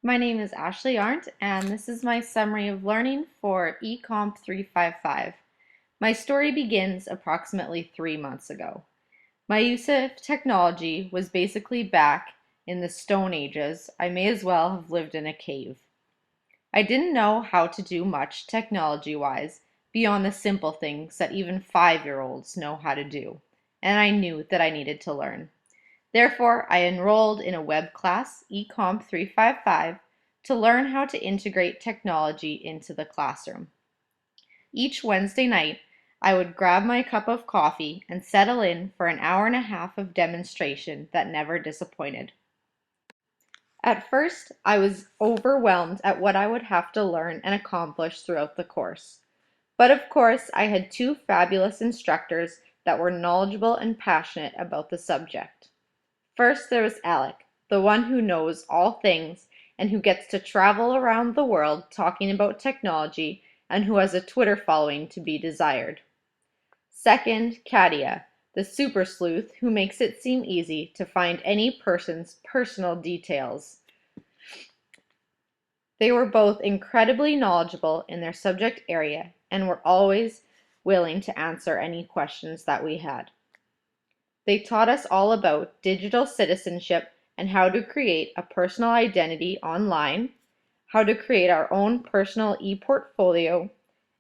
My name is Ashley Arndt, and this is my summary of learning for eComp 355. My story begins approximately 3 months ago. My use of technology was basically back in the Stone Ages. I may as well have lived in a cave. I didn't know how to do much technology-wise beyond the simple things that even 5-year-olds know how to do, and I knew that I needed to learn. Therefore, I enrolled in a web class, eComp 355, to learn how to integrate technology into the classroom. Each Wednesday night, I would grab my cup of coffee and settle in for an hour and a half of demonstration that never disappointed. At first, I was overwhelmed at what I would have to learn and accomplish throughout the course. But of course, I had two fabulous instructors that were knowledgeable and passionate about the subject. First, there was Alec, the one who knows all things and who gets to travel around the world talking about technology and who has a Twitter following to be desired. Second, Katia, the super sleuth who makes it seem easy to find any person's personal details. They were both incredibly knowledgeable in their subject area and were always willing to answer any questions that we had. They taught us all about digital citizenship and how to create a personal identity online, how to create our own personal e-portfolio,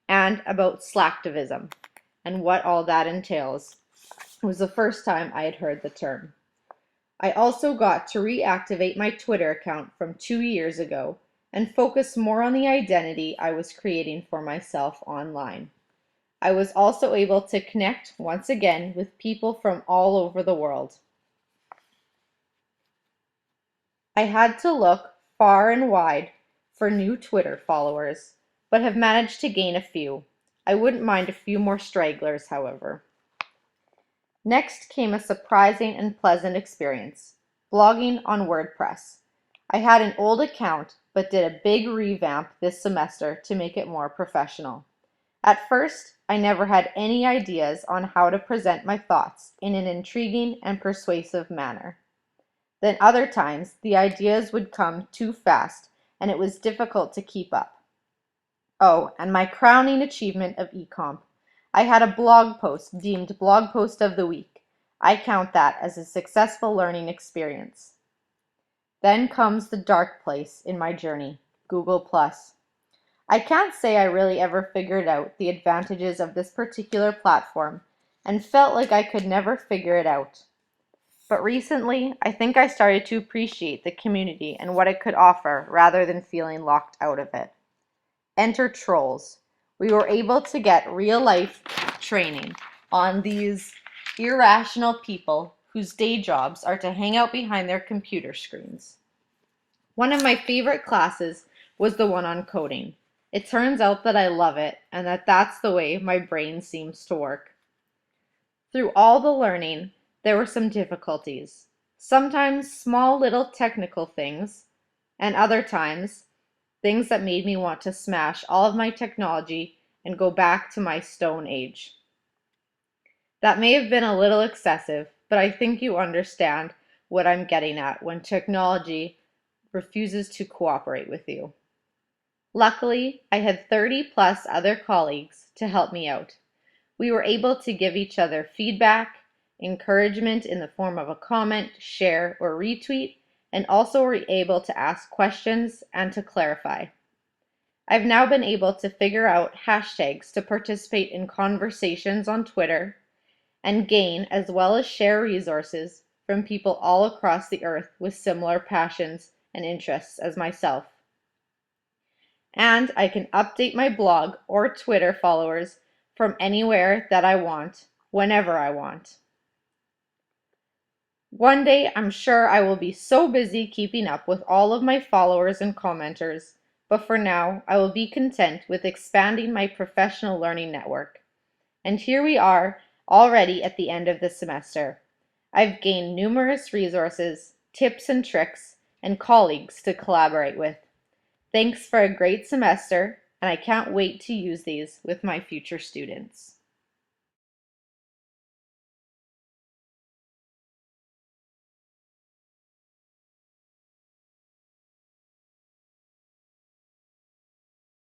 and about Slacktivism and what all that entails. It was the first time I had heard the term. I also got to reactivate my Twitter account from 2 years ago and focus more on the identity I was creating for myself online. I was also able to connect once again with people from all over the world. I had to look far and wide for new Twitter followers, but have managed to gain a few. I wouldn't mind a few more stragglers, however. Next came a surprising and pleasant experience, blogging on WordPress. I had an old account, but did a big revamp this semester to make it more professional. At first, I never had any ideas on how to present my thoughts in an intriguing and persuasive manner. Then other times, the ideas would come too fast, and it was difficult to keep up. Oh, and my crowning achievement of eComp. I had a blog post deemed Blog Post of the Week. I count that as a successful learning experience. Then comes the dark place in my journey, Google+. I can't say I really ever figured out the advantages of this particular platform and felt like I could never figure it out. But recently, I think I started to appreciate the community and what it could offer rather than feeling locked out of it. Enter trolls. We were able to get real-life training on these irrational people whose day jobs are to hang out behind their computer screens. One of my favorite classes was the one on coding. It turns out that I love it and that that's the way my brain seems to work. Through all the learning, there were some difficulties. Sometimes small little technical things, and other times things that made me want to smash all of my technology and go back to my Stone Age. That may have been a little excessive, but I think you understand what I'm getting at when technology refuses to cooperate with you. Luckily, I had 30 plus other colleagues to help me out. We were able to give each other feedback, encouragement in the form of a comment, share, or retweet, and also were able to ask questions and to clarify. I've now been able to figure out hashtags to participate in conversations on Twitter and gain as well as share resources from people all across the earth with similar passions and interests as myself. And I can update my blog or Twitter followers from anywhere that I want, whenever I want. One day, I'm sure I will be so busy keeping up with all of my followers and commenters, but for now, I will be content with expanding my professional learning network. And here we are, already at the end of the semester. I've gained numerous resources, tips and tricks, and colleagues to collaborate with. Thanks for a great semester, and I can't wait to use these with my future students.